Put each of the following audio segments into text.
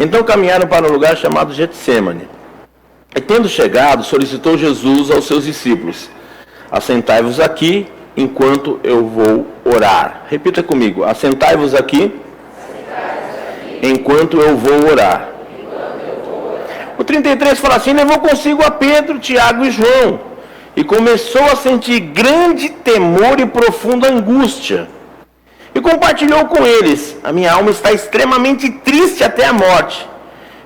Então caminharam para um lugar chamado Getsêmani. E tendo chegado, solicitou Jesus aos seus discípulos: assentai-vos aqui, enquanto eu vou orar. Repita comigo: assentai-vos aqui, enquanto eu vou orar. O 33 fala assim: levou consigo a Pedro, Tiago e João, e começou a sentir grande temor e profunda angústia. E compartilhou com eles: a minha alma está extremamente triste até a morte.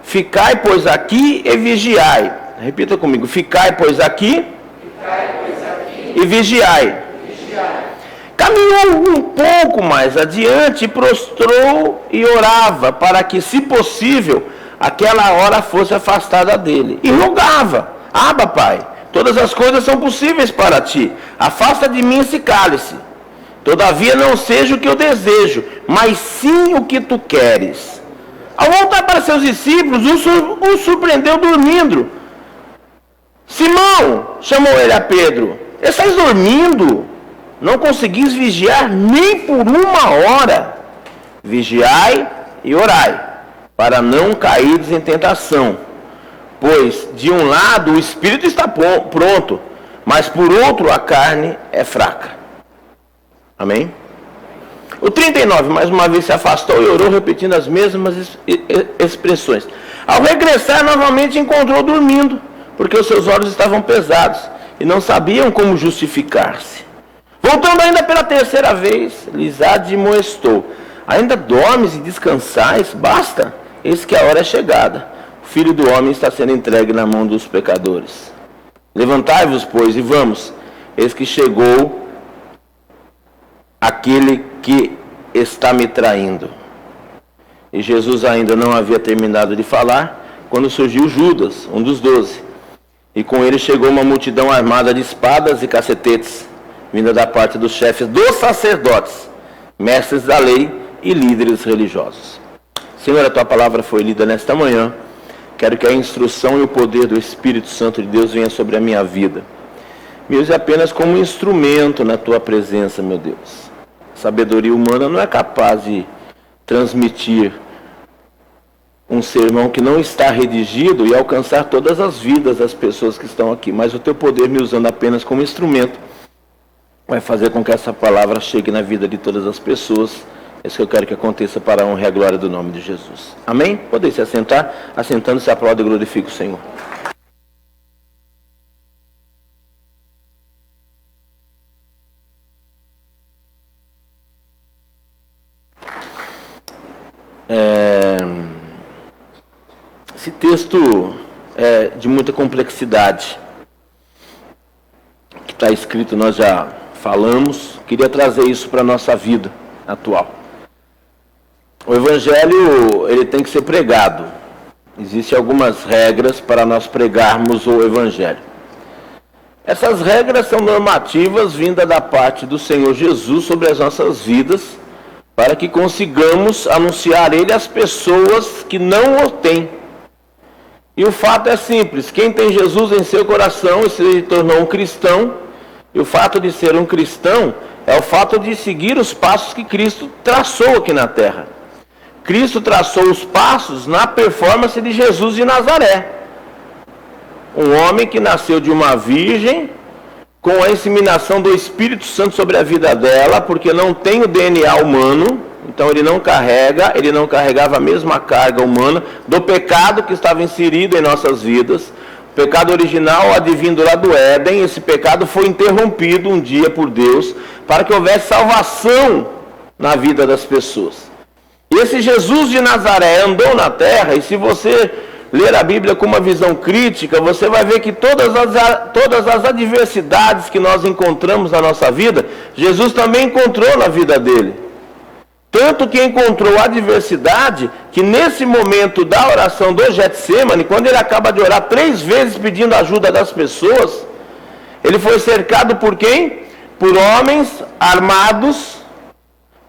Ficai, pois, aqui e vigiai. Repita comigo: ficai, pois, aqui, e vigiai. Caminhou um pouco mais adiante, prostrou e orava, para que, se possível, aquela hora fosse afastada dele. E rogava: Abba, Pai, todas as coisas são possíveis para ti. Afasta de mim esse cálice. Todavia não seja o que eu desejo, mas sim o que tu queres. Ao voltar para seus discípulos, o surpreendeu dormindo. Simão, chamou ele a Pedro: estás dormindo? Não conseguis vigiar nem por uma hora? Vigiai e orai, para não cairdes em tentação. Pois, de um lado, o espírito está pronto, mas por outro, a carne é fraca. Amém? O 39, mais uma vez, se afastou e orou, repetindo as mesmas expressões. Ao regressar, novamente encontrou dormindo, porque os seus olhos estavam pesados e não sabiam como justificar-se. Voltando ainda pela terceira vez, lhes admoestou: ainda dormes e descansais? Basta, eis que a hora é chegada. O Filho do Homem está sendo entregue na mão dos pecadores. Levantai-vos, pois, e vamos. Eis que chegou aquele que está me traindo. E Jesus ainda não havia terminado de falar, quando surgiu Judas, um dos 12. E com ele chegou uma multidão armada de espadas e cacetetes, vinda da parte dos chefes dos sacerdotes, mestres da lei e líderes religiosos. Senhor, a tua palavra foi lida nesta manhã. Quero que a instrução e o poder do Espírito Santo de Deus venha sobre a minha vida. Me use apenas como instrumento na tua presença, meu Deus. Sabedoria humana não é capaz de transmitir um sermão que não está redigido e alcançar todas as vidas das pessoas que estão aqui. Mas o teu poder, me usando apenas como instrumento, vai fazer com que essa palavra chegue na vida de todas as pessoas. É isso que eu quero que aconteça para a honra e a glória do nome de Jesus. Amém? Podem se assentar. Assentando-se, aplaude e glorifica o Senhor. Esse texto é de muita complexidade. O que está escrito nós já falamos. Queria trazer isso para a nossa vida atual. O Evangelho, ele tem que ser pregado. Existem algumas regras para nós pregarmos o Evangelho. Essas regras são normativas vindas da parte do Senhor Jesus sobre as nossas vidas, para que consigamos anunciar Ele às pessoas que não o têm. E o fato é simples: quem tem Jesus em seu coração e se tornou um cristão, e o fato de ser um cristão é o fato de seguir os passos que Cristo traçou aqui na terra. Cristo traçou os passos na performance de Jesus de Nazaré. Um homem que nasceu de uma virgem, com a inseminação do Espírito Santo sobre a vida dela, porque não tem o DNA humano, então ele não carregava a mesma carga humana do pecado que estava inserido em nossas vidas. O pecado original, advindo lá do Éden, esse pecado foi interrompido um dia por Deus, para que houvesse salvação na vida das pessoas. E esse Jesus de Nazaré andou na terra, e se você ler a Bíblia com uma visão crítica, você vai ver que todas as adversidades que nós encontramos na nossa vida, Jesus também encontrou na vida dele. Tanto que encontrou adversidade, que nesse momento da oração do Getsêmani, quando ele acaba de orar 3 vezes pedindo ajuda das pessoas, ele foi cercado por quem? Por homens armados,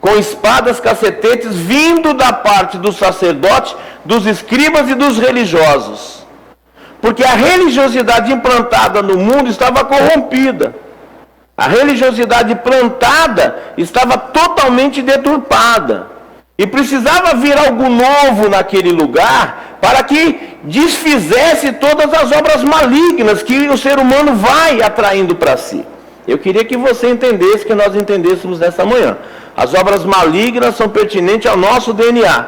com espadas, cacetetes, vindo da parte dos sacerdotes, dos escribas e dos religiosos. Porque a religiosidade implantada no mundo estava corrompida. A religiosidade plantada estava totalmente deturpada. E precisava vir algo novo naquele lugar para que desfizesse todas as obras malignas que o ser humano vai atraindo para si. Eu queria que você entendesse, que nós entendêssemos nessa manhã. As obras malignas são pertinentes ao nosso DNA.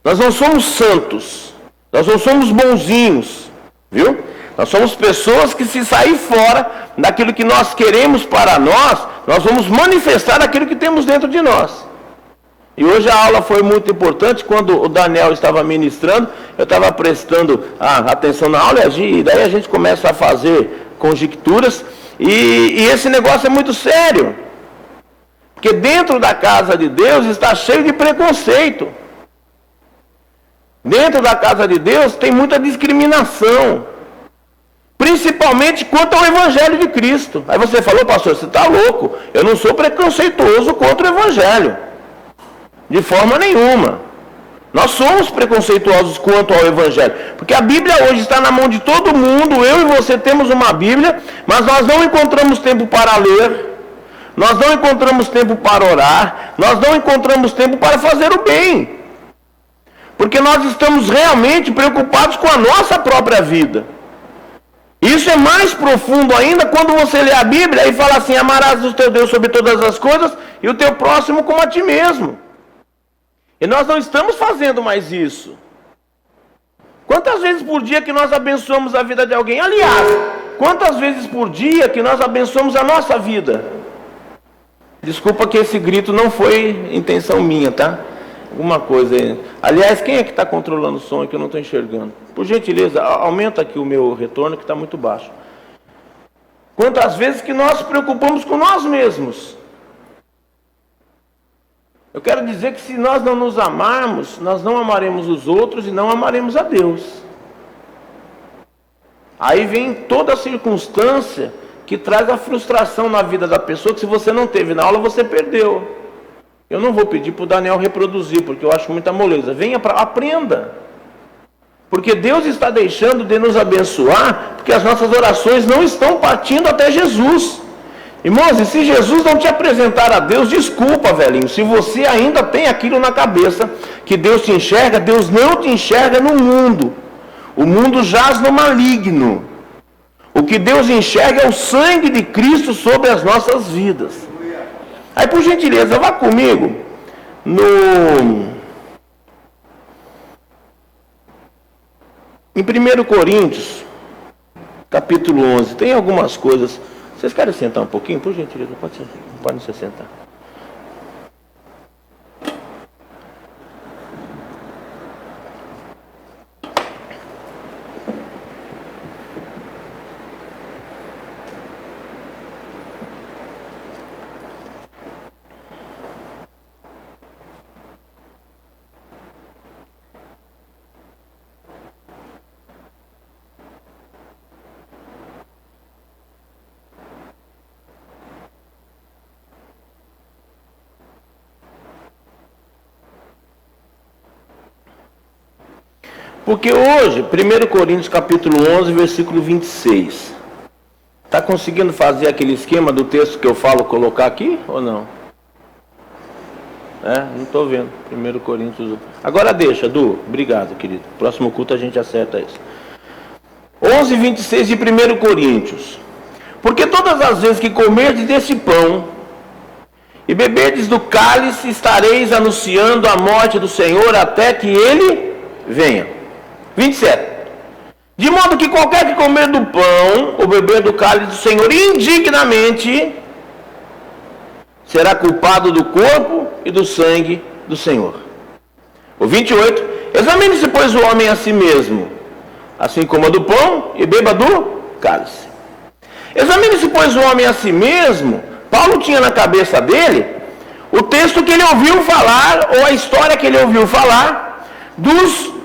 Nós não somos santos, nós não somos bonzinhos, viu? Nós somos pessoas que, se sair fora daquilo que nós queremos para nós, nós vamos manifestar aquilo que temos dentro de nós. E hoje a aula foi muito importante. Quando o Daniel estava ministrando, eu estava prestando atenção na aula, e daí a gente começa a fazer conjecturas, e esse negócio é muito sério, porque dentro da casa de Deus está cheio de preconceito. Dentro da casa de Deus tem muita discriminação, principalmente quanto ao Evangelho de Cristo. Aí você falou: pastor, você está louco? Eu não sou preconceituoso contra o Evangelho, de forma nenhuma. Nós somos preconceituosos quanto ao Evangelho, porque a Bíblia hoje está na mão de todo mundo. Eu e você temos uma Bíblia, mas nós não encontramos tempo para ler, nós não encontramos tempo para orar, nós não encontramos tempo para fazer o bem, porque nós estamos realmente preocupados com a nossa própria vida. Isso é mais profundo ainda quando você lê a Bíblia e fala assim: amarás o teu Deus sobre todas as coisas e o teu próximo como a ti mesmo. E nós não estamos fazendo mais isso. Quantas vezes por dia que nós abençoamos a vida de alguém? Aliás, quantas vezes por dia que nós abençoamos a nossa vida? Desculpa que esse grito não foi intenção minha, tá? Alguma coisa aí. Aliás, quem é que está controlando o som que eu não estou enxergando? Por gentileza, aumenta aqui o meu retorno, que está muito baixo. Quantas vezes que nós nos preocupamos com nós mesmos? Eu quero dizer que se nós não nos amarmos, nós não amaremos os outros e não amaremos a Deus. Aí vem toda a circunstância que traz a frustração na vida da pessoa, que se você não teve na aula, você perdeu. Eu não vou pedir para o Daniel reproduzir, porque eu acho muita moleza. Venha para, aprenda. Porque Deus está deixando de nos abençoar, porque as nossas orações não estão partindo até Jesus. Irmãos, e se Jesus não te apresentar a Deus, desculpa, velhinho, se você ainda tem aquilo na cabeça, que Deus te enxerga, Deus não te enxerga no mundo. O mundo jaz no maligno. O que Deus enxerga é o sangue de Cristo sobre as nossas vidas. Aí, por gentileza, vá comigo em 1 Coríntios, capítulo 11. Tem algumas coisas. Vocês querem sentar um pouquinho? Por gentileza, pode se sentar. Porque hoje, 1 Coríntios capítulo 11, versículo 26. Está conseguindo fazer aquele esquema do texto que eu falo, colocar aqui ou não? Não estou vendo. 1 Coríntios. Agora deixa, Du. Obrigado, querido. Próximo culto a gente acerta isso. 11, 26 de 1 Coríntios. Porque todas as vezes que comerdes desse pão e beberdes do cálice, estareis anunciando a morte do Senhor até que Ele venha. 27. De modo que qualquer que comer do pão ou beber do cálice do Senhor indignamente será culpado do corpo e do sangue do Senhor. O 28. Examine-se, pois, o homem a si mesmo, assim coma do pão e beba do cálice. Examine-se, pois, o homem a si mesmo. Paulo tinha na cabeça dele o texto que ele ouviu falar, ou a história que ele ouviu falar dos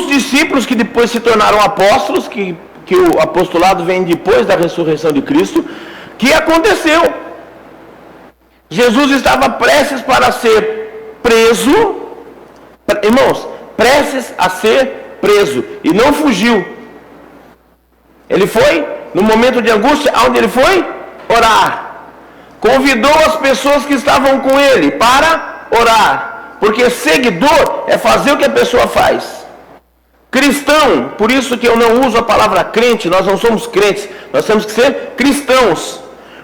discípulos que depois se tornaram apóstolos, que o apostolado vem depois da ressurreição de Cristo, que aconteceu. Jesus estava prestes para ser preso, irmãos, prestes a ser preso, e não fugiu. Ele foi, no momento de angústia, aonde ele foi? Orar. Convidou as pessoas que estavam com ele para orar. Porque seguidor é fazer o que a pessoa faz. Cristão, por isso que eu não uso a palavra crente, nós não somos crentes, nós temos que ser cristãos.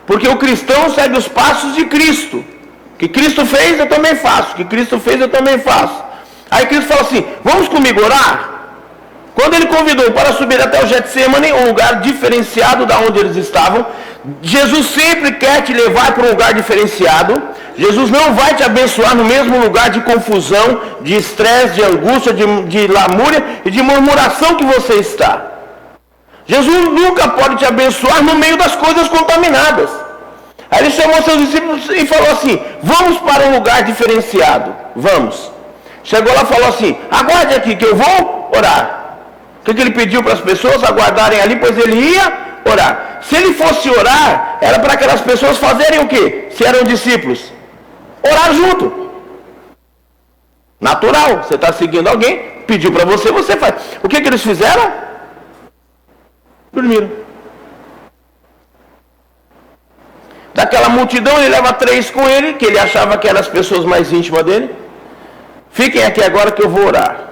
Porque o cristão segue os passos de Cristo. O que Cristo fez, eu também faço. O que Cristo fez, eu também faço. Aí Cristo fala assim, vamos comigo orar? Quando ele convidou para subir até o Getsemane, um lugar diferenciado da onde eles estavam, Jesus sempre quer te levar para um lugar diferenciado. Jesus não vai te abençoar no mesmo lugar de confusão, de estresse, de angústia, de lamúria e de murmuração que você está. Jesus nunca pode te abençoar no meio das coisas contaminadas. Aí ele chamou seus discípulos e falou assim, vamos para um lugar diferenciado, vamos. Chegou lá e falou assim, aguarde aqui que eu vou orar. O que ele pediu para as pessoas? Aguardarem ali, pois ele ia orar. Se ele fosse orar, era para aquelas pessoas fazerem o quê? Se eram discípulos? Orar junto. Natural, você está seguindo alguém, pediu para você, você faz. O que eles fizeram? Dormiram. Daquela multidão, ele leva 3 com ele, que ele achava que eram as pessoas mais íntimas dele. Fiquem aqui agora que eu vou orar.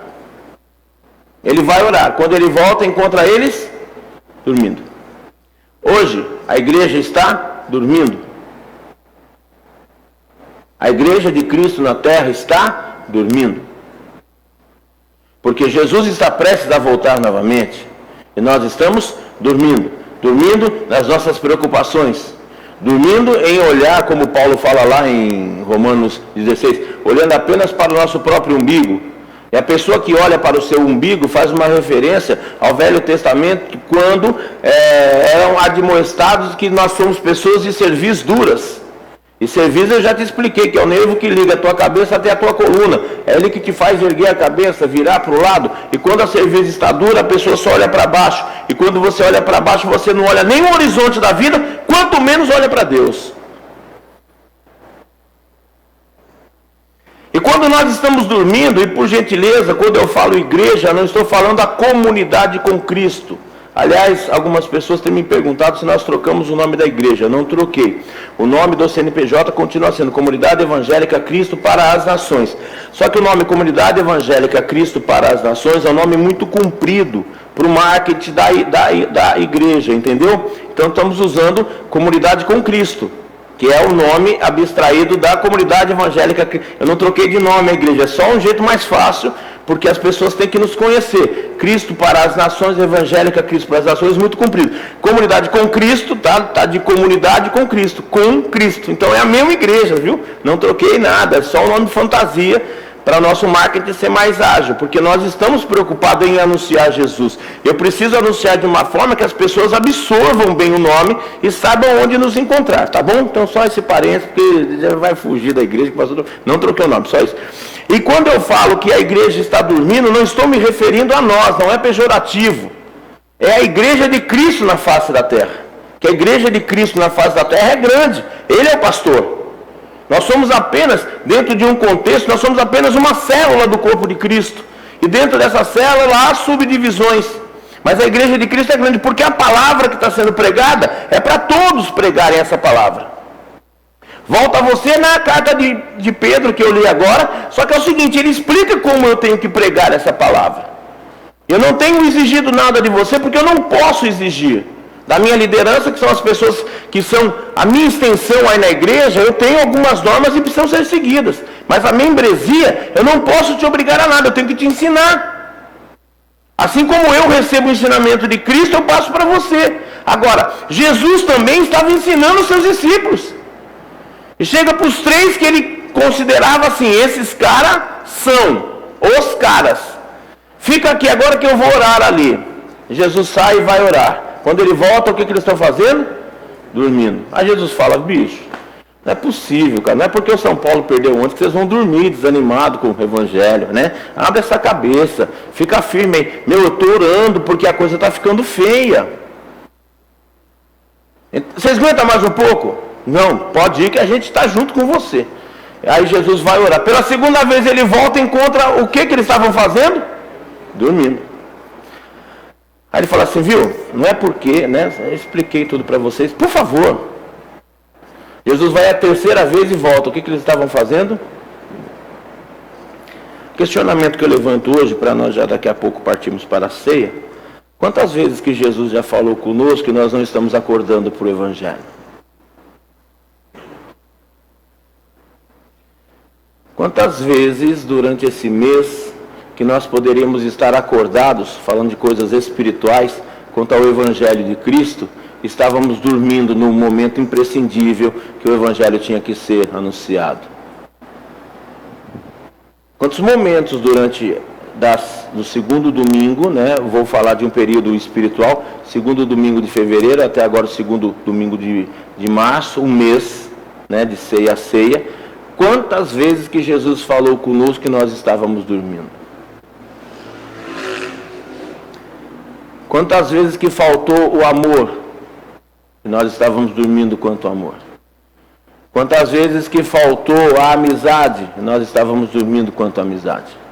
Ele vai orar. Quando ele volta, encontra eles dormindo. Hoje, a igreja está dormindo. A igreja de Cristo na terra está dormindo. Porque Jesus está prestes a voltar novamente. E nós estamos dormindo. Dormindo nas nossas preocupações. Dormindo em olhar, como Paulo fala lá em Romanos 16, olhando apenas para o nosso próprio umbigo. E a pessoa que olha para o seu umbigo faz uma referência ao Velho Testamento, quando eram admoestados que nós somos pessoas de cerviz duras. E cerviz eu já te expliquei, que é o nervo que liga a tua cabeça até a tua coluna. É ele que te faz erguer a cabeça, virar para o lado. E quando a cerviz está dura, a pessoa só olha para baixo. E quando você olha para baixo, você não olha nem o horizonte da vida, quanto menos olha para Deus. E quando nós estamos dormindo, e por gentileza, quando eu falo igreja, não estou falando da comunidade com Cristo. Aliás, algumas pessoas têm me perguntado se nós trocamos o nome da igreja. Não troquei. O nome do CNPJ continua sendo Comunidade Evangélica Cristo para as Nações. Só que o nome Comunidade Evangélica Cristo para as Nações é um nome muito comprido para o marketing da igreja, entendeu? Então estamos usando Comunidade com Cristo, que é o nome abstraído da Comunidade Evangélica. Eu não troquei de nome a igreja, é só um jeito mais fácil, porque as pessoas têm que nos conhecer. Cristo para as Nações, Evangélica Cristo para as Nações, muito comprido. Comunidade com Cristo, tá de comunidade com Cristo, Então é a mesma igreja, viu? Não troquei nada, é só um nome fantasia, para o nosso marketing ser mais ágil, porque nós estamos preocupados em anunciar Jesus. Eu preciso anunciar de uma forma que as pessoas absorvam bem o nome e saibam onde nos encontrar, tá bom? Então só esse parênteses, porque já vai fugir da igreja, não troquei o nome, só isso. E quando eu falo que a igreja está dormindo, não estou me referindo a nós, não é pejorativo. É a igreja de Cristo na face da terra. Que a igreja de Cristo na face da terra é grande, Ele é o pastor. Nós somos apenas, dentro de um contexto, nós somos apenas uma célula do corpo de Cristo. E dentro dessa célula há subdivisões. Mas a igreja de Cristo é grande, porque a palavra que está sendo pregada é para todos pregarem essa palavra. Volta a você na carta de Pedro, que eu li agora, só que é o seguinte, ele explica como eu tenho que pregar essa palavra. Eu não tenho exigido nada de você, porque eu não posso exigir. Da minha liderança, que são as pessoas que são a minha extensão aí na igreja, eu tenho algumas normas e precisam ser seguidas. Mas a membresia, eu não posso te obrigar a nada, eu tenho que te ensinar. Assim como eu recebo o ensinamento de Cristo, eu passo para você. Agora, Jesus também estava ensinando os seus discípulos. E chega para os 3 que ele considerava assim, esses caras são os caras. Fica aqui agora que eu vou orar ali. Jesus sai e vai orar. Quando ele volta, o que eles estão fazendo? Dormindo. Aí Jesus fala, bicho, não é possível, cara. Não é porque o São Paulo perdeu ontem que vocês vão dormir desanimado com o evangelho, né? Abre essa cabeça, fica firme aí. Meu, eu estou orando porque a coisa está ficando feia. Vocês aguentam mais um pouco? Não, pode ir que a gente está junto com você. Aí Jesus vai orar. Pela segunda vez ele volta e encontra o que eles estavam fazendo? Dormindo. Aí ele fala assim, viu, não é porque, né, eu expliquei tudo para vocês, por favor. Jesus vai a terceira vez e volta, o que eles estavam fazendo? Questionamento que eu levanto hoje, para nós já daqui a pouco partirmos para a ceia. Quantas vezes que Jesus já falou conosco e nós não estamos acordando para o Evangelho? Quantas vezes durante esse mês que nós poderíamos estar acordados, falando de coisas espirituais, quanto ao Evangelho de Cristo, estávamos dormindo num momento imprescindível que o Evangelho tinha que ser anunciado? Quantos momentos durante do segundo domingo, né, vou falar de um período espiritual, segundo domingo de fevereiro até agora o segundo domingo de março, um mês, né, de ceia a ceia, quantas vezes que Jesus falou conosco que nós estávamos dormindo? Quantas vezes que faltou o amor e nós estávamos dormindo quanto amor? Quantas vezes que faltou a amizade e nós estávamos dormindo quanto amizade?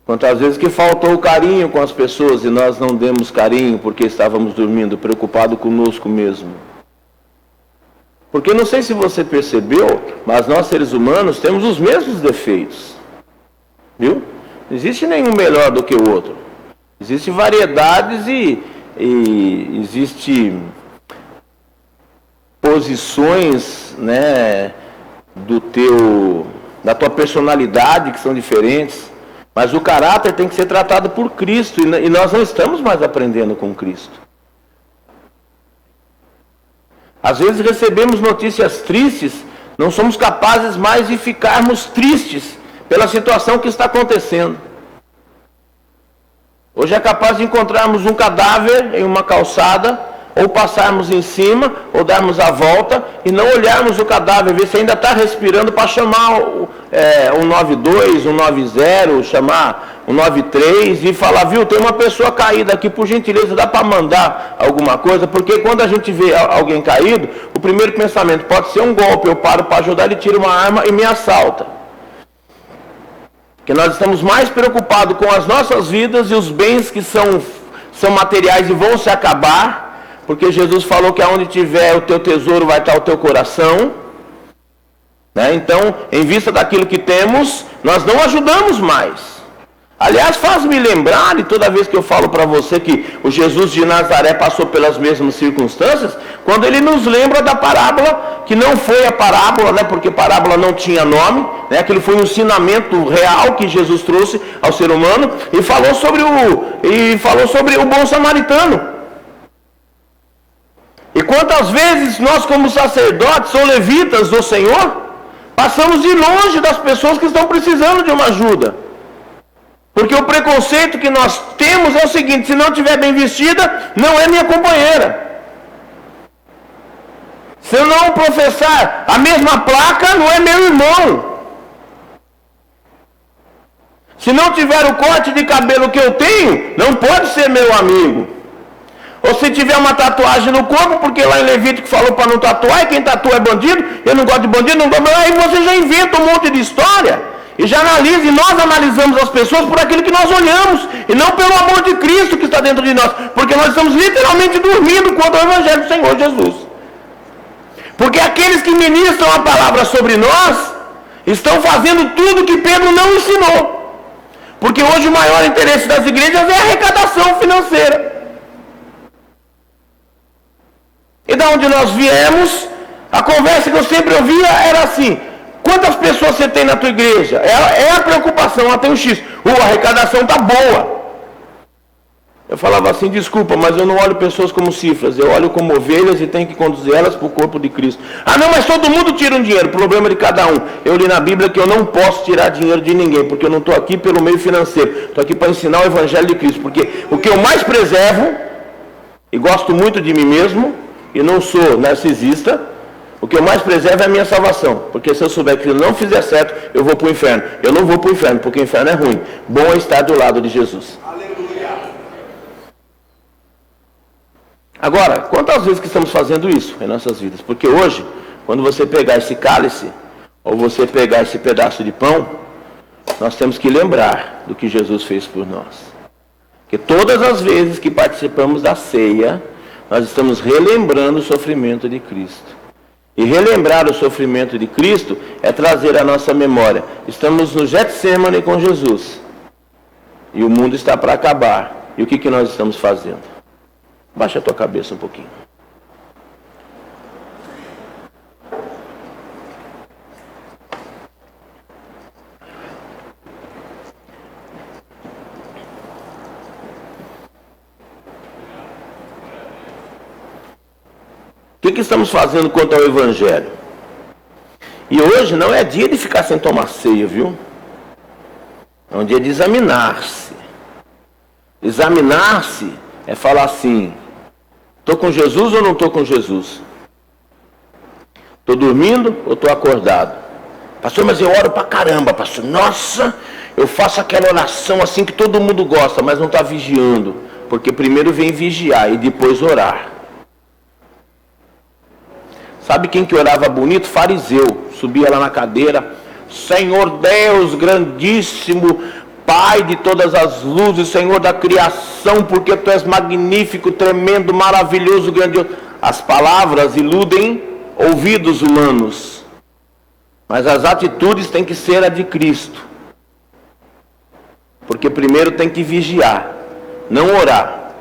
Quantas vezes que faltou o carinho com as pessoas e nós não demos carinho porque estávamos dormindo, preocupados conosco mesmo? Porque não sei se você percebeu, mas nós seres humanos temos os mesmos defeitos. Viu? Não existe nenhum melhor do que o outro. Existem variedades e existe posições, né, da tua personalidade que são diferentes, mas o caráter tem que ser tratado por Cristo e nós não estamos mais aprendendo com Cristo. Às vezes recebemos notícias tristes, não somos capazes mais de ficarmos tristes pela situação que está acontecendo. Hoje é capaz de encontrarmos um cadáver em uma calçada, ou passarmos em cima, ou darmos a volta, e não olharmos o cadáver, ver se ainda está respirando, para chamar um 92, um 90, chamar um 93, e falar, viu, tem uma pessoa caída aqui, por gentileza, dá para mandar alguma coisa? Porque quando a gente vê alguém caído, o primeiro pensamento pode ser um golpe, eu paro para ajudar, ele tira uma arma e me assalta. Porque nós estamos mais preocupados com as nossas vidas e os bens que são materiais e vão se acabar, porque Jesus falou que aonde tiver o teu tesouro vai estar o teu coração, né? Então, em vista daquilo que temos, nós não ajudamos mais. Aliás, faz-me lembrar, e toda vez que eu falo para você que o Jesus de Nazaré passou pelas mesmas circunstâncias, quando ele nos lembra da parábola, que não foi a parábola, né, porque parábola não tinha nome, né, aquilo foi um ensinamento real que Jesus trouxe ao ser humano, e falou sobre o bom samaritano. E quantas vezes nós, como sacerdotes ou levitas do Senhor, passamos de longe das pessoas que estão precisando de uma ajuda. Porque o preconceito que nós temos é o seguinte: se não estiver bem vestida, não é minha companheira. Se eu não professar a mesma placa, não é meu irmão. Se não tiver o corte de cabelo que eu tenho, não pode ser meu amigo. Ou se tiver uma tatuagem no corpo, porque lá em Levítico falou para não tatuar, e quem tatua é bandido, eu não gosto de bandido, não gosto de... Aí você já inventa um monte de história, e já analisa, e nós analisamos as pessoas por aquilo que nós olhamos, e não pelo amor de Cristo que está dentro de nós, porque nós estamos literalmente dormindo quanto ao Evangelho do Senhor Jesus. Porque aqueles que ministram a palavra sobre nós, estão fazendo tudo que Pedro não ensinou. Porque hoje o maior interesse das igrejas é a arrecadação financeira. E da onde nós viemos, a conversa que eu sempre ouvia era assim: quantas pessoas você tem na tua igreja? É a preocupação, ela tem um X. A arrecadação está boa. Eu falava assim: desculpa, mas eu não olho pessoas como cifras, eu olho como ovelhas e tenho que conduzir elas para o corpo de Cristo. Ah não, mas todo mundo tira um dinheiro, problema de cada um. Eu li na Bíblia que eu não posso tirar dinheiro de ninguém, porque eu não estou aqui pelo meio financeiro, estou aqui para ensinar o Evangelho de Cristo, porque o que eu mais preservo, e gosto muito de mim mesmo, e não sou narcisista, o que eu mais preservo é a minha salvação. Porque se eu souber que eu não fizer certo, eu vou para o inferno. Eu não vou para o inferno, porque o inferno é ruim. Bom é estar do lado de Jesus. Aleluia. Agora, quantas vezes que estamos fazendo isso em nossas vidas? Porque hoje, quando você pegar esse cálice, ou você pegar esse pedaço de pão, nós temos que lembrar do que Jesus fez por nós. Que todas as vezes que participamos da ceia, nós estamos relembrando o sofrimento de Cristo. E relembrar o sofrimento de Cristo é trazer à nossa memória. Estamos no Getsemane com Jesus. E o mundo está para acabar. E o que nós estamos fazendo? Baixa a tua cabeça um pouquinho. O que estamos fazendo quanto ao Evangelho? E hoje não é dia de ficar sem tomar ceia, viu? É um dia de examinar-se. Examinar-se é falar assim: estou com Jesus ou não estou com Jesus? Estou dormindo ou estou acordado? Pastor, mas eu oro pra caramba, pastor. Nossa, eu faço aquela oração assim que todo mundo gosta, mas não está vigiando. Porque primeiro vem vigiar e depois orar. Sabe quem que orava bonito? Fariseu. Subia lá na cadeira. Senhor Deus, grandíssimo, Pai de todas as luzes, Senhor da criação, porque Tu és magnífico, tremendo, maravilhoso, grandioso. As palavras iludem ouvidos humanos. Mas as atitudes têm que ser a de Cristo. Porque primeiro tem que vigiar, não orar.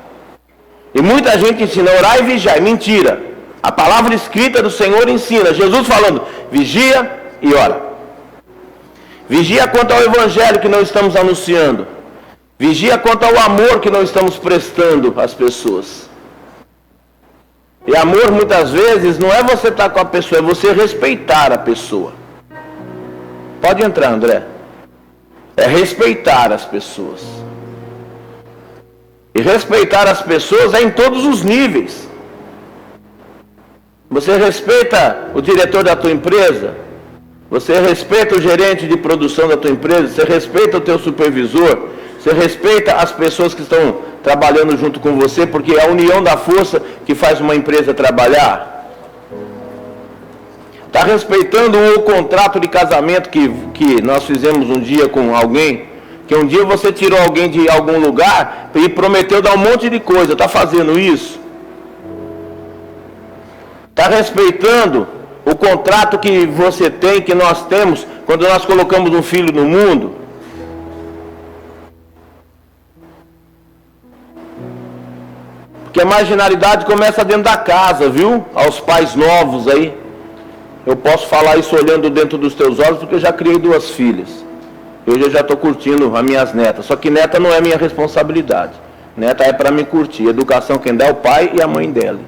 E muita gente ensina a orar e vigiar. É mentira. A palavra escrita do Senhor ensina, Jesus falando, vigia e ora. Vigia quanto ao Evangelho que nós estamos anunciando. Vigia quanto ao amor que nós estamos prestando às pessoas. E amor muitas vezes não é você estar com a pessoa, é você respeitar a pessoa. Pode entrar, André. É respeitar as pessoas. E respeitar as pessoas é em todos os níveis. Você respeita o diretor da tua empresa? Você respeita o gerente de produção da tua empresa? Você respeita o teu supervisor? Você respeita as pessoas que estão trabalhando junto com você? Porque é a união da força que faz uma empresa trabalhar. Está respeitando o contrato de casamento que nós fizemos um dia com alguém? Que um dia você tirou alguém de algum lugar e prometeu dar um monte de coisa. Está fazendo isso? Está respeitando o contrato que você tem, que nós temos, quando nós colocamos um filho no mundo? Porque a marginalidade começa dentro da casa, viu? Aos pais novos aí. Eu posso falar isso olhando dentro dos teus olhos, porque eu já criei 2 filhas. Hoje eu já estou curtindo as minhas netas. Só que neta não é minha responsabilidade. Neta é para me curtir. Educação quem dá é o pai e a mãe dela.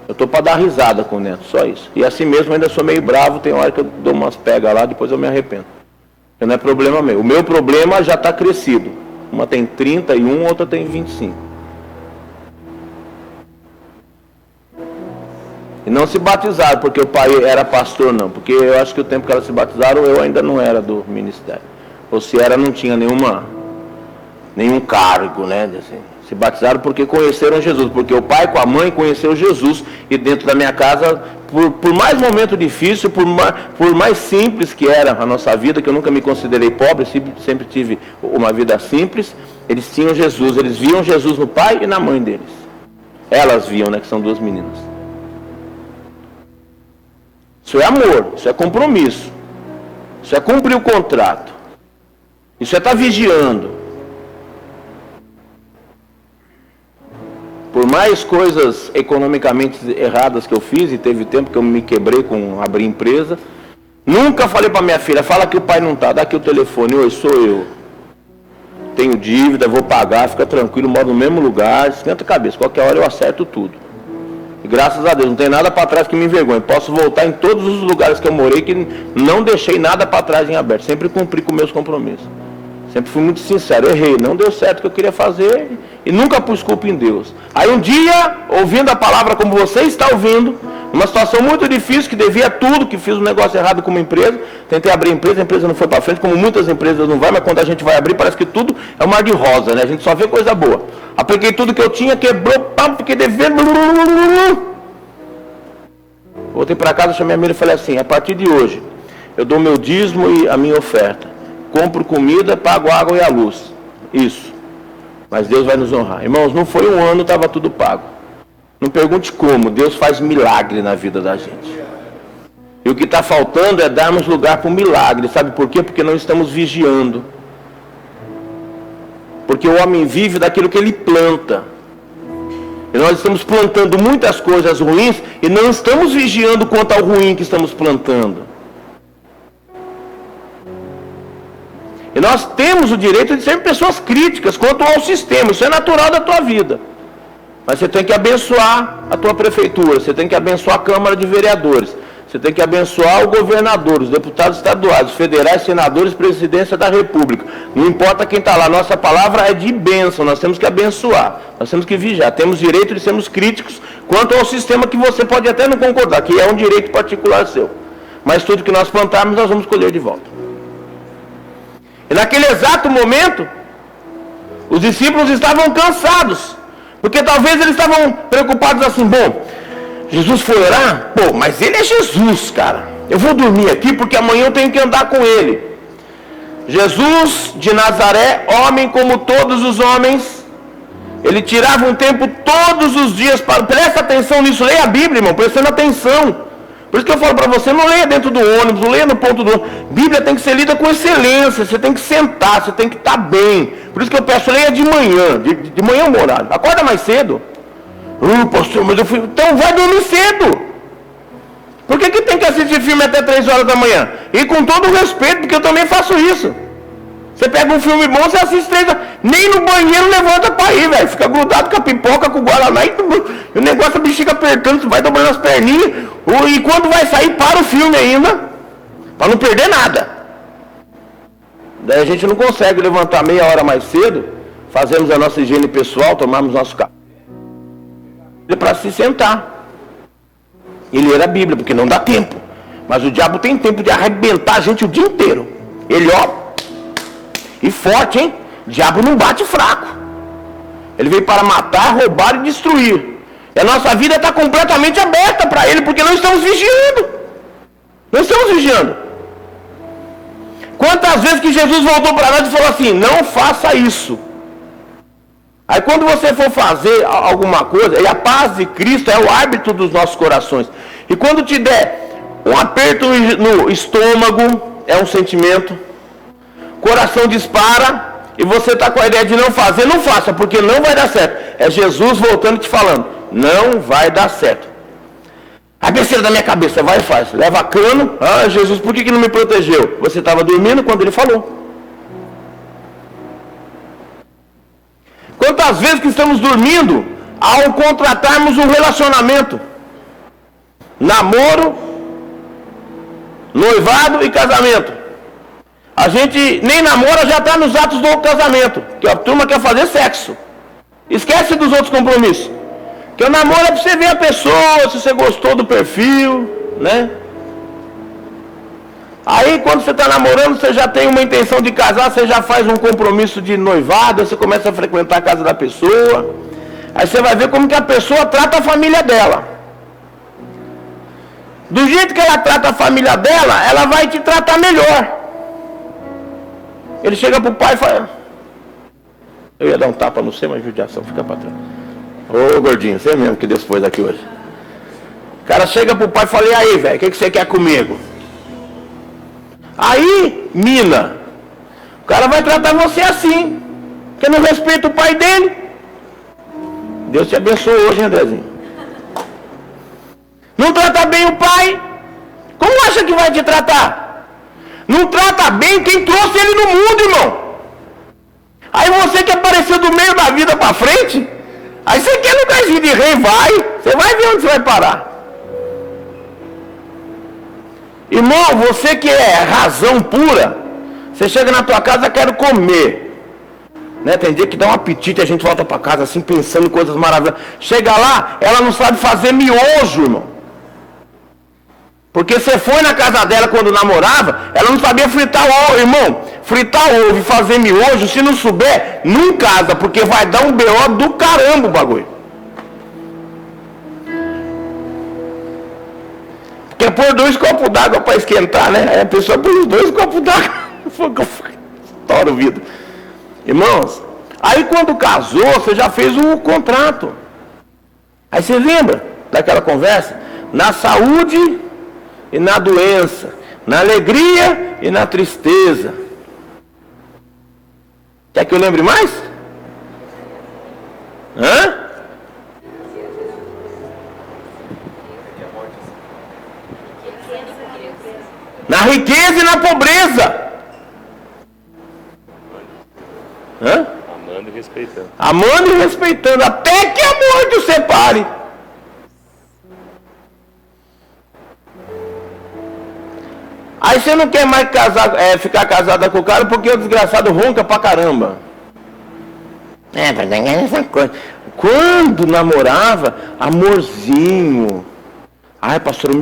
Eu estou para dar risada com o neto, só isso. E assim mesmo ainda sou meio bravo, tem hora que eu dou umas pegas lá, depois eu me arrependo. Porque não é problema meu. O meu problema já está crescido. Uma tem 31, outra tem 25. E não se batizaram porque o pai era pastor, não. Porque eu acho que o tempo que elas se batizaram, eu ainda não era do ministério. Ou se era, não tinha nenhum cargo, né? Assim. Se batizaram porque conheceram Jesus, porque o pai com a mãe conheceu Jesus, e dentro da minha casa, por mais momento difícil, por mais simples que era a nossa vida, que eu nunca me considerei pobre, sempre tive uma vida simples, eles tinham Jesus, eles viam Jesus no pai e na mãe deles. Elas viam, né, que são 2 meninas. Isso é amor, isso é compromisso, isso é cumprir o contrato, isso é estar vigiando. Por mais coisas economicamente erradas que eu fiz, e teve tempo que eu me quebrei com abrir empresa, nunca falei para minha filha, fala que o pai não está, dá aqui o telefone, oi, sou eu. Tenho dívida, vou pagar, fica tranquilo, moro no mesmo lugar, esquenta a cabeça, qualquer hora eu acerto tudo. E graças a Deus, não tem nada para trás que me envergonhe. Posso voltar em todos os lugares que eu morei, que não deixei nada para trás em aberto, sempre cumpri com meus compromissos. Sempre fui muito sincero, errei, não deu certo o que eu queria fazer e nunca pus culpa em Deus. Aí um dia, ouvindo a palavra como você está ouvindo, numa situação muito difícil, que devia tudo, que fiz um negócio errado com uma empresa, tentei abrir a empresa não foi para frente, como muitas empresas não vai, mas quando a gente vai abrir, parece que tudo é um mar de rosa, né? A gente só vê coisa boa. Apliquei tudo que eu tinha, quebrou, pam, fiquei devendo. Voltei para casa, chamei a minha e falei assim, a partir de hoje, eu dou meu dízimo e a minha oferta. Compro comida, pago a água e a luz. Isso. Mas Deus vai nos honrar. Irmãos, não foi um ano, estava tudo pago. Não pergunte como. Deus faz milagre na vida da gente. E o que está faltando é darmos lugar para o milagre. Sabe por quê? Porque não estamos vigiando. Porque o homem vive daquilo que ele planta. E nós estamos plantando muitas coisas ruins e não estamos vigiando quanto ao ruim que estamos plantando. E nós temos o direito de ser pessoas críticas quanto ao sistema. Isso é natural da tua vida. Mas você tem que abençoar a tua prefeitura. Você tem que abençoar a Câmara de Vereadores. Você tem que abençoar o governador, os deputados estaduais, os federais, senadores, presidência da República. Não importa quem está lá. Nossa palavra é de bênção. Nós temos que abençoar. Nós temos que vigiar. Temos direito de sermos críticos quanto ao sistema que você pode até não concordar, que é um direito particular seu. Mas tudo que nós plantarmos, nós vamos colher de volta. E naquele exato momento, os discípulos estavam cansados. Porque talvez eles estavam preocupados assim, bom, Jesus foi orar? Pô, mas ele é Jesus, cara. Eu vou dormir aqui porque amanhã eu tenho que andar com ele. Jesus de Nazaré, homem como todos os homens, ele tirava um tempo todos os dias para... Presta atenção nisso, leia a Bíblia, irmão, prestando atenção. Por isso que eu falo para você, não leia dentro do ônibus, não leia no ponto do ônibus. Bíblia tem que ser lida com excelência, você tem que sentar, você tem que estar bem. Por isso que eu peço, leia de manhã, de manhã é um horário. Acorda mais cedo. Pastor, mas eu fui... Então vai dormir cedo. Por que tem que assistir filme até 3 horas da manhã? E com todo o respeito, porque eu também faço isso. Você pega um filme bom, você assiste 3 horas. Nem no banheiro levanta para ir, velho. Fica grudado com a pipoca, com o guaraná. E o negócio, a bexiga apertando, você vai dobrando as perninhas. E quando vai sair, para o filme ainda. Para não perder nada. Daí a gente não consegue levantar meia hora mais cedo. Fazemos a nossa higiene pessoal, tomamos nosso café. Para se sentar e ler a Bíblia, porque não dá tempo. Mas o diabo tem tempo de arrebentar a gente o dia inteiro. Ele, e forte, hein? O diabo não bate fraco. Ele veio para matar, roubar e destruir. E a nossa vida está completamente aberta para ele, porque não estamos vigiando. Não estamos vigiando. Quantas vezes que Jesus voltou para nós e falou assim, não faça isso. Aí quando você for fazer alguma coisa, e a paz de Cristo é o árbitro dos nossos corações. E quando te der um aperto no estômago, é um sentimento. Coração dispara, e você está com a ideia de não fazer, não faça, porque não vai dar certo. É Jesus voltando e te falando, não vai dar certo. A besteira da minha cabeça, vai e faz. Leva cano, Jesus, por que não me protegeu? Você estava dormindo quando ele falou. Quantas vezes que estamos dormindo ao contratarmos um relacionamento? Namoro, noivado e casamento. A gente nem namora, já está nos atos do casamento. Que a turma quer fazer sexo. Esquece dos outros compromissos. Que o namoro é para você ver a pessoa, se você gostou do perfil, né? Aí quando você está namorando, você já tem uma intenção de casar, você já faz um compromisso de noivado, você começa a frequentar a casa da pessoa. Aí você vai ver como que a pessoa trata a família dela. Do jeito que ela trata a família dela, ela vai te tratar melhor. Ele chega pro pai e fala... Eu ia dar um tapa no seu, mas judiação fica para trás. Ô gordinho, você mesmo que Deus pôs aqui hoje. O cara chega pro pai e fala, e aí, velho, o que você quer comigo? Aí, mina, o cara vai tratar você assim, porque não respeita o pai dele. Deus te abençoe hoje, Andrezinho. Não trata bem o pai, como acha que vai te tratar? Não trata bem quem trouxe ele no mundo, irmão. Aí você que apareceu do meio da vida para frente, aí você quer lugarzinho de rei, você vai ver onde você vai parar. Irmão, você que é razão pura, você chega na tua casa, quero comer. Né? Tem dia que dá um apetite e a gente volta para casa assim, pensando em coisas maravilhosas. Chega lá, ela não sabe fazer miojo, irmão. Porque você foi na casa dela quando namorava, ela não sabia fritar ovo, irmão. Fritar ovo e fazer miojo, se não souber, não casa, porque vai dar um BO do caramba o bagulho. Quer pôr 2 copos d'água para esquentar, né? Aí a pessoa põe os 2 copos d'água. Estoura o vidro. Irmãos, aí quando casou, você já fez um contrato. Aí você lembra daquela conversa? Na saúde e na doença, na alegria e na tristeza. Quer que eu lembre mais? Hã? Na riqueza e na pobreza. Hã? Amando e respeitando. Amando e respeitando, até que a morte os separe. Aí você não quer mais ficar casada com o cara porque o desgraçado ronca pra caramba. Essa coisa. Quando namorava, amorzinho. Ai, pastor,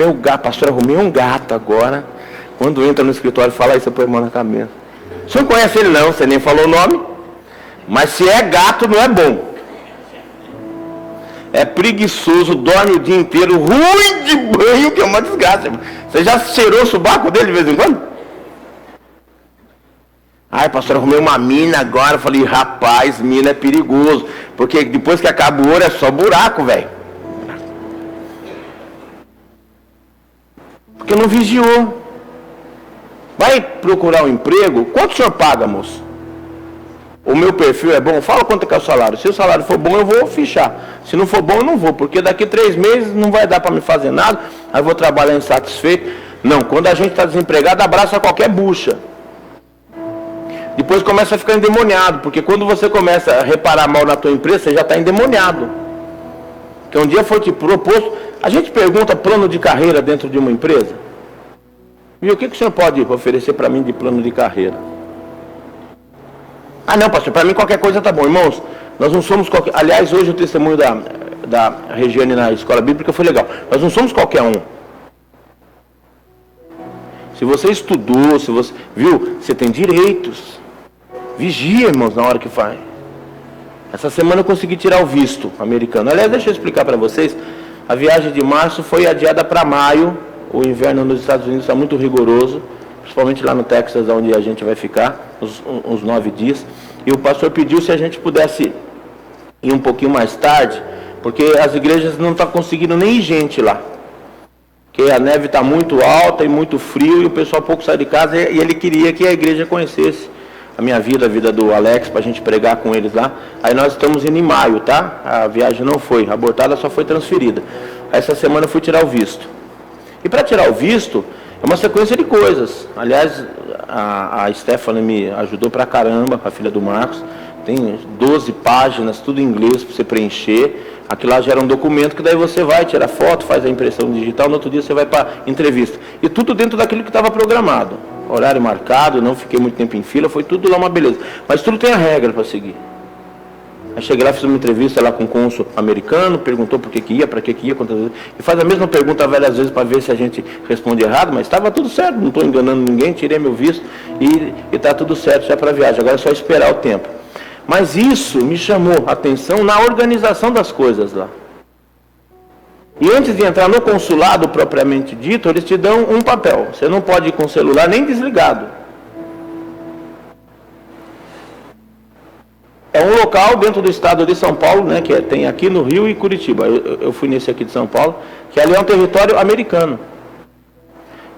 arrumei um gato agora. Quando entra no escritório e fala isso, eu põe a mão na cabeça. Você não conhece ele não, você nem falou o nome. Mas se é gato, não é bom. É preguiçoso, dorme o dia inteiro, ruim de banho, que é uma desgraça. Você já cheirou o subaco dele de vez em quando? Ai, pastor, arrumei uma mina agora. Eu falei, rapaz, mina é perigoso. Porque depois que acaba o ouro é só buraco, velho. Porque não vigiou. Vai procurar um emprego, quanto o senhor paga, moço? O meu perfil é bom? Fala quanto que é o salário. Se o salário for bom, eu vou fichar. Se não for bom, eu não vou. Porque daqui 3 meses não vai dar para me fazer nada. Aí eu vou trabalhar insatisfeito. Não, quando a gente está desempregado, abraça qualquer bucha. Depois começa a ficar endemoniado. Porque quando você começa a reparar mal na tua empresa, você já está endemoniado. Que um dia foi te proposto. A gente pergunta plano de carreira dentro de uma empresa. E o que o senhor pode oferecer para mim de plano de carreira? Ah, não, pastor, para mim qualquer coisa tá bom. Irmãos, nós não somos qualquer... Aliás, hoje o testemunho da Regiane na escola bíblica foi legal. Nós não somos qualquer um. Se você estudou, se você... Viu? Você tem direitos. Vigia, irmãos, na hora que faz. Essa semana eu consegui tirar o visto americano. Aliás, deixa eu explicar para vocês. A viagem de março foi adiada para maio. O inverno nos Estados Unidos está muito rigoroso, principalmente lá no Texas, onde a gente vai ficar, uns 9 dias. E o pastor pediu se a gente pudesse ir um pouquinho mais tarde, porque as igrejas não estão conseguindo nem ir gente lá. Porque a neve está muito alta e muito frio, e o pessoal pouco sai de casa, e ele queria que a igreja conhecesse a minha vida, a vida do Alex, para a gente pregar com eles lá. Aí nós estamos indo em maio, tá? A viagem não foi, a abortada só foi transferida. Essa semana eu fui tirar o visto. E para tirar o visto, é uma sequência de coisas. Aliás, a Stephanie me ajudou pra caramba, a filha do Marcos. Tem 12 páginas, tudo em inglês para você preencher. Aquilo lá gera um documento que daí você vai, tira foto, faz a impressão digital, no outro dia você vai para entrevista. E tudo dentro daquilo que estava programado. Horário marcado, não fiquei muito tempo em fila, foi tudo lá uma beleza. Mas tudo tem a regra para seguir. Aí cheguei lá, fiz uma entrevista lá com o cônsul americano, perguntou por que ia, para que ia, quantas vezes. E faz a mesma pergunta várias vezes para ver se a gente responde errado, mas estava tudo certo, não estou enganando ninguém, tirei meu visto e está tudo certo já para a viagem. Agora é só esperar o tempo. Mas isso me chamou a atenção na organização das coisas lá. E antes de entrar no consulado propriamente dito, eles te dão um papel. Você não pode ir com o celular nem desligado. É um local dentro do estado de São Paulo, né, que tem aqui no Rio e Curitiba. Eu fui nesse aqui de São Paulo, que ali é um território americano.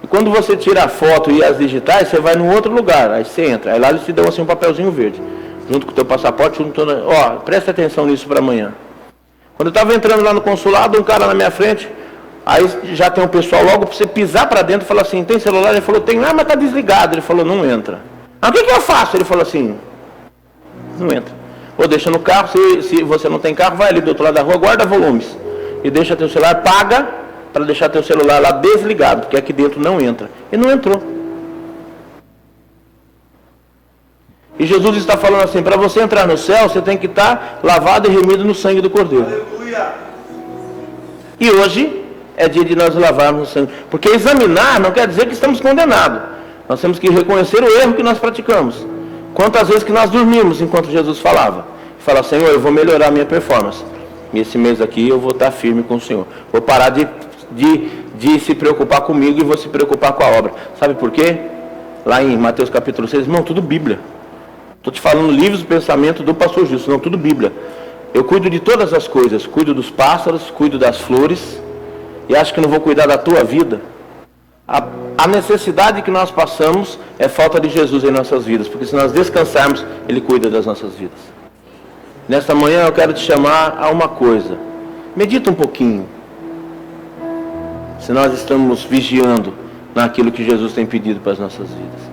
E quando você tira a foto e as digitais, você vai num outro lugar, aí você entra. Aí lá eles te dão assim um papelzinho verde, junto com o teu passaporte, ó, presta atenção nisso para amanhã. Quando eu estava entrando lá no consulado, um cara na minha frente, aí já tem um pessoal logo para você pisar para dentro e falar assim, tem celular? Ele falou, tem, mas tá desligado. Ele falou, não entra. Ah, o que eu faço? Ele falou assim, não entra. Ou deixa no carro, se você não tem carro, vai ali do outro lado da rua, guarda volumes. E deixa teu celular, paga para deixar teu celular lá desligado, porque aqui dentro não entra. E não entrou. E Jesus está falando assim, para você entrar no céu, você tem que estar lavado e remido no sangue do Cordeiro. Aleluia. E hoje é dia de nós lavarmos o sangue. Porque examinar não quer dizer que estamos condenados. Nós temos que reconhecer o erro que nós praticamos. Quantas vezes que nós dormimos enquanto Jesus falava? Fala, Senhor, eu vou melhorar a minha performance. E esse mês aqui eu vou estar firme com o Senhor. Vou parar de se preocupar comigo e vou se preocupar com a obra. Sabe por quê? Lá em Mateus capítulo 6, irmão, tudo Bíblia. Estou te falando livros do pensamento do pastor Justo, não, tudo Bíblia. Eu cuido de todas as coisas. Cuido dos pássaros, cuido das flores. E acho que não vou cuidar da tua vida. A necessidade que nós passamos é falta de Jesus em nossas vidas, porque se nós descansarmos, Ele cuida das nossas vidas. Nesta manhã eu quero te chamar a uma coisa. Medita um pouquinho. Se nós estamos vigiando naquilo que Jesus tem pedido para as nossas vidas.